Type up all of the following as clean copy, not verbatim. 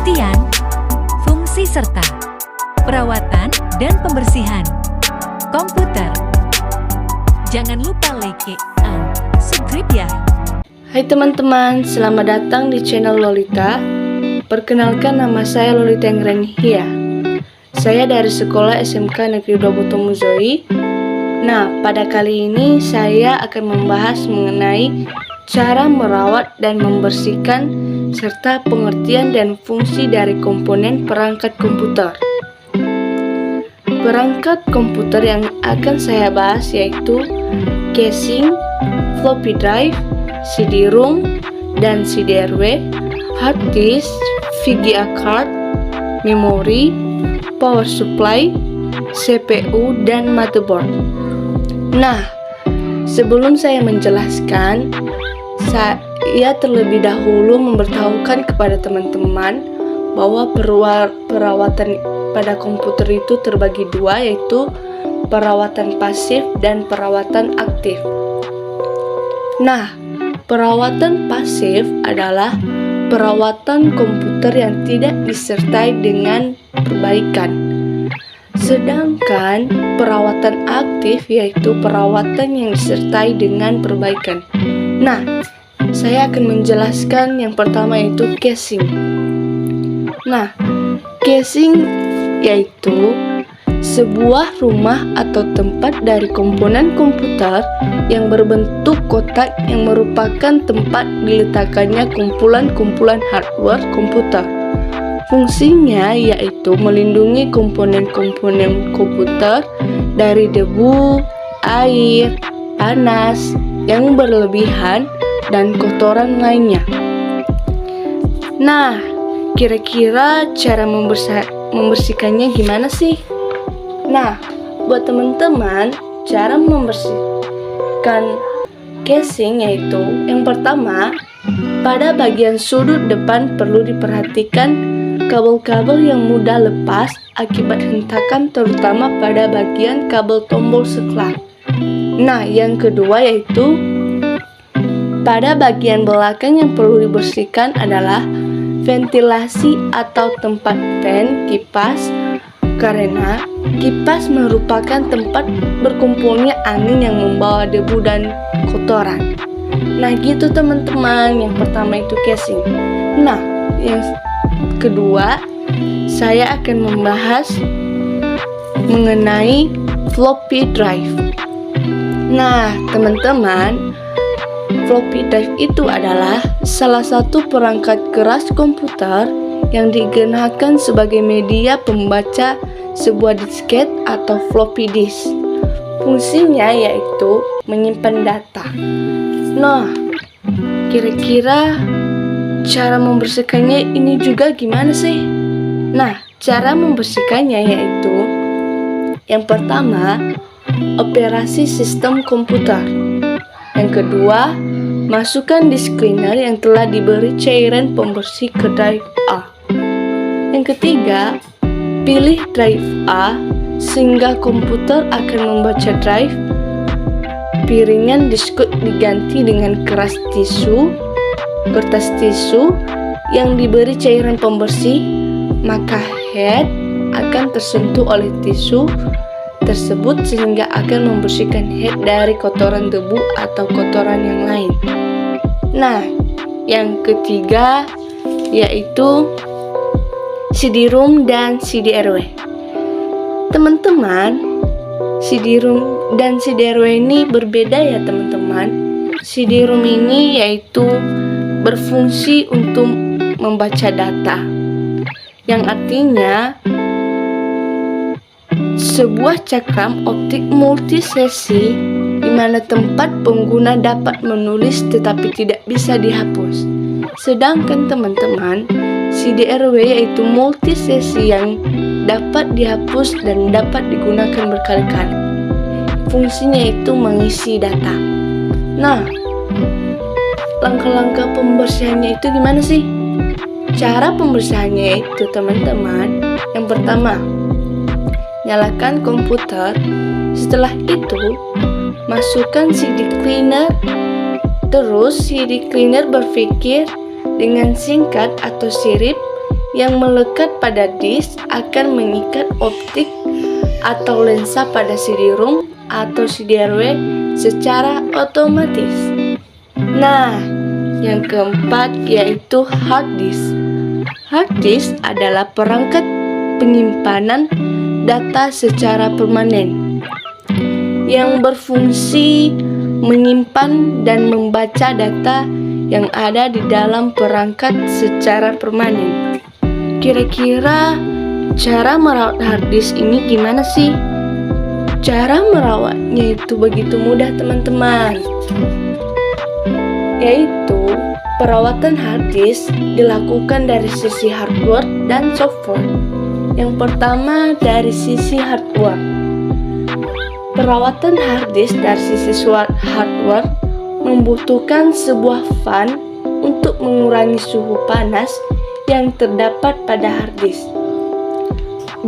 pengertian, fungsi serta perawatan dan pembersihan komputer. Jangan lupa like and subscribe ya. Hai teman-teman, selamat datang di channel Lolita. Perkenalkan, nama saya Lolita Engrenhia. Saya dari sekolah SMK Negeri 2 Botomuzoi. Nah, pada kali ini saya akan membahas mengenai cara merawat dan membersihkan serta pengertian dan fungsi dari komponen perangkat komputer. Perangkat komputer yang akan saya bahas yaitu casing, floppy drive, CD-ROM dan CD-RW, hard disk, VGA card, memori, power supply, CPU, dan motherboard. Nah, sebelum saya menjelaskan, saya terlebih dahulu memberitahukan kepada teman-teman bahwa perawatan pada komputer itu terbagi dua, yaitu perawatan pasif dan perawatan aktif. Nah, perawatan pasif adalah perawatan komputer yang tidak disertai dengan perbaikan. Sedangkan perawatan aktif yaitu perawatan yang disertai dengan perbaikan. Nah, saya akan menjelaskan yang pertama yaitu casing. Nah, casing yaitu sebuah rumah atau tempat dari komponen komputer yang berbentuk kotak yang merupakan tempat diletakkannya kumpulan-kumpulan hardware komputer. Fungsinya yaitu melindungi komponen-komponen komputer dari debu, air, panas yang berlebihan, dan kotoran lainnya. Nah, kira-kira cara membersihkannya gimana sih? Nah, buat teman-teman, cara membersihkan casing yaitu yang pertama, pada bagian sudut depan perlu diperhatikan kabel-kabel yang mudah lepas akibat hentakan, terutama pada bagian kabel tombol seklar. Nah, yang kedua yaitu pada bagian belakang yang perlu dibersihkan adalah ventilasi atau tempat fan kipas, karena kipas merupakan tempat berkumpulnya angin yang membawa debu dan kotoran. Nah, gitu teman-teman. Yang pertama itu casing. Nah, yang kedua, saya akan membahas mengenai floppy drive. Nah, teman-teman, floppy drive itu adalah salah satu perangkat keras komputer yang digunakan sebagai media pembaca sebuah disket atau floppy disk. Fungsinya yaitu menyimpan data. Nah, kira-kira cara membersihkannya ini juga gimana sih? Nah, cara membersihkannya yaitu yang pertama, operasi sistem komputer. Yang kedua, masukkan disk cleaner yang telah diberi cairan pembersih ke drive A. Yang ketiga, pilih drive A sehingga komputer akan membaca drive. Piringan diskut diganti dengan kertas tisu yang diberi cairan pembersih, maka head akan tersentuh oleh tisu tersebut sehingga akan membersihkan head dari kotoran debu atau kotoran yang lain. Nah, yang ketiga yaitu CD-ROM dan CD-RW. Teman-teman, CD-ROM dan CD-RW ini berbeda ya teman-teman. CD-ROM ini yaitu berfungsi untuk membaca data, yang artinya sebuah cakram optik multisesi di mana tempat pengguna dapat menulis tetapi tidak bisa dihapus. Sedangkan teman-teman, CD-RW yaitu multisesi yang dapat dihapus dan dapat digunakan berkali-kali. Fungsinya itu mengisi data. Nah, langkah-langkah pembersihannya itu gimana sih? Cara pembersihannya itu teman-teman, yang pertama, nyalakan komputer. Setelah itu, masukkan CD cleaner. Terus CD cleaner berpikir dengan singkat atau sirip yang melekat pada disk akan mengikat optik atau lensa pada CD-ROM atau CD-RW secara otomatis. Nah, yang keempat yaitu hard disk. Hard disk adalah perangkat penyimpanan data secara permanen yang berfungsi menyimpan dan membaca data yang ada di dalam perangkat secara permanen. Kira-kira cara merawat hard disk ini gimana sih? Cara merawatnya itu begitu mudah teman-teman. Yaitu perawatan hard disk dilakukan dari sisi hardware dan software. Yang pertama dari sisi hardware. Perawatan hard disk dari sisi hardware membutuhkan sebuah fan untuk mengurangi suhu panas yang terdapat pada hard disk.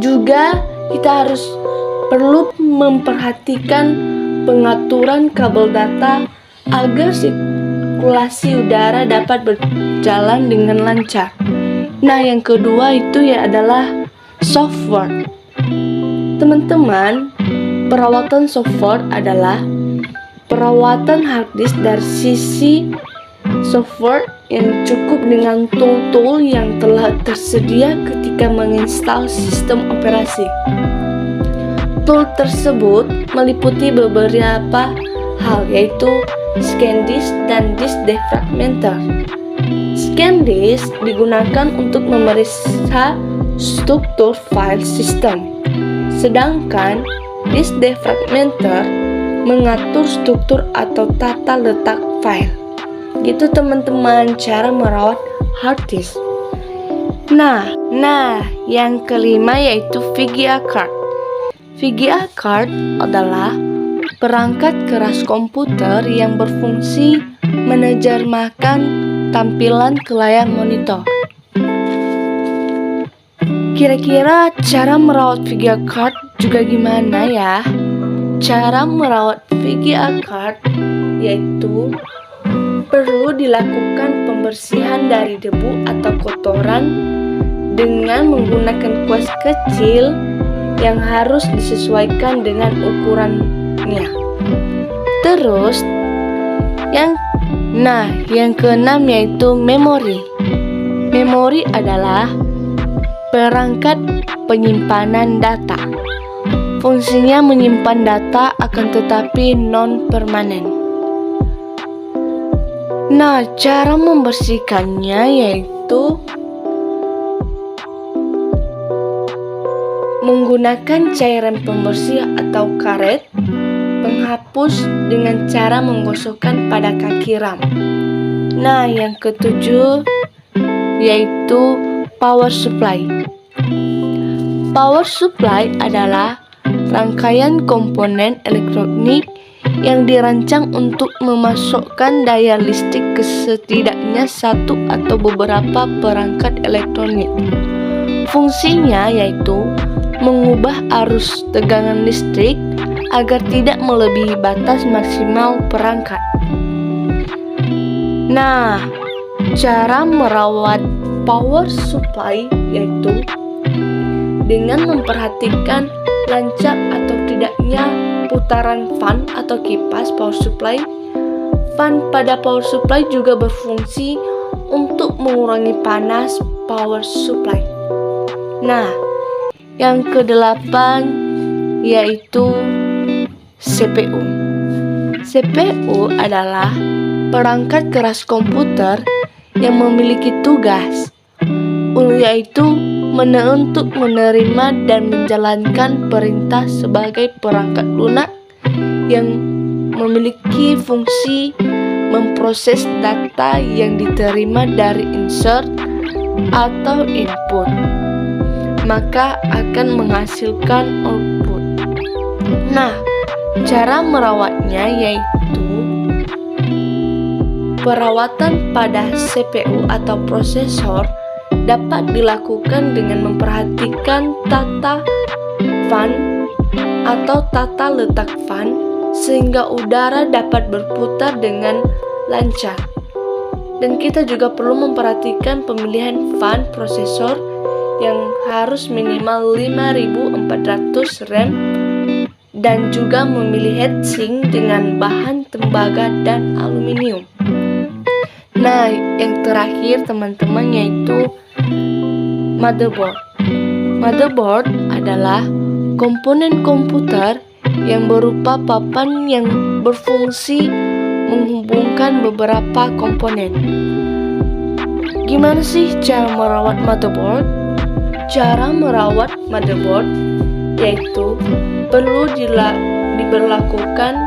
Juga kita perlu memperhatikan pengaturan kabel data agar sirkulasi udara dapat berjalan dengan lancar. Nah, yang kedua itu adalah software. Teman-teman, perawatan software adalah perawatan hard disk dari sisi software yang cukup dengan tool-tool yang telah tersedia ketika menginstal sistem operasi. Tool tersebut meliputi beberapa hal, yaitu scan disk dan disk defragmenter. Scan disk digunakan untuk memeriksa struktur file sistem, sedangkan disk defragmenter mengatur struktur atau tata letak file. Gitu teman-teman cara merawat hard disk. Nah, yang kelima yaitu VGA card. VGA card adalah perangkat keras komputer yang berfungsi menerjemahkan tampilan ke layar monitor. Kira-kira cara merawat VGA card juga gimana ya? Cara merawat VGA card yaitu perlu dilakukan pembersihan dari debu atau kotoran dengan menggunakan kuas kecil yang harus disesuaikan dengan ukurannya. Terus, yang keenam yaitu memori. Memori adalah perangkat penyimpanan data. Fungsinya menyimpan data akan tetapi non-permanen. Nah, cara membersihkannya yaitu menggunakan cairan pembersih atau karet penghapus dengan cara menggosokkan pada kaki RAM. Nah, yang ketujuh yaitu power supply. Power supply adalah rangkaian komponen elektronik yang dirancang untuk memasukkan daya listrik ke setidaknya satu atau beberapa perangkat elektronik. Fungsinya yaitu mengubah arus tegangan listrik agar tidak melebihi batas maksimal perangkat. Nah, cara merawat power supply yaitu dengan memperhatikan lancar atau tidaknya putaran fan atau kipas power supply. Fan pada power supply juga berfungsi untuk mengurangi panas power supply. Nah, yang kedelapan yaitu CPU. CPU adalah perangkat keras komputer yang memiliki tugas yaitu untuk menerima dan menjalankan perintah sebagai perangkat lunak yang memiliki fungsi memproses data yang diterima dari insert atau input, maka akan menghasilkan output. Nah, cara merawatnya yaitu perawatan pada CPU atau prosesor dapat dilakukan dengan memperhatikan tata fan atau tata letak fan sehingga udara dapat berputar dengan lancar. Dan kita juga perlu memperhatikan pemilihan fan prosesor yang harus minimal 5400 RAM dan juga memilih heatsink dengan bahan tembaga dan aluminium. Nah, yang terakhir teman-teman yaitu motherboard. Motherboard adalah komponen komputer yang berupa papan yang berfungsi menghubungkan beberapa komponen. Gimana sih cara merawat motherboard? Cara merawat motherboard yaitu perlu diberlakukan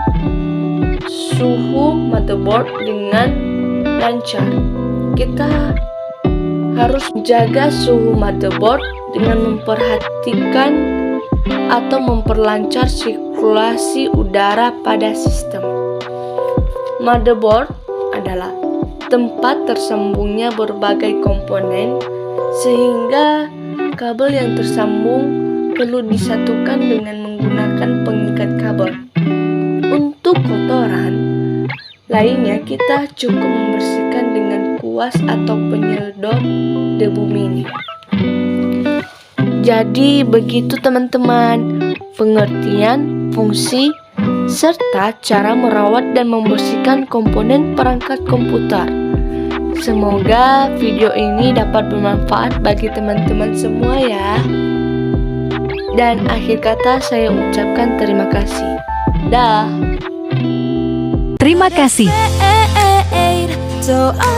suhu motherboard dengan lancar. Kita harus jaga suhu motherboard dengan memperhatikan atau memperlancar sirkulasi udara pada sistem. Motherboard adalah tempat tersambungnya berbagai komponen, sehingga kabel yang tersambung perlu disatukan dengan menggunakan pengikat kabel. Untuk kotoran lainnya, kita cukup membersihkan dengan kuas atau penyedot debu mini. Jadi begitu teman-teman, pengertian, fungsi, serta cara merawat dan membersihkan komponen perangkat komputer. Semoga video ini dapat bermanfaat bagi teman-teman semua ya. Dan akhir kata saya ucapkan terima kasih. Dah. Terima kasih.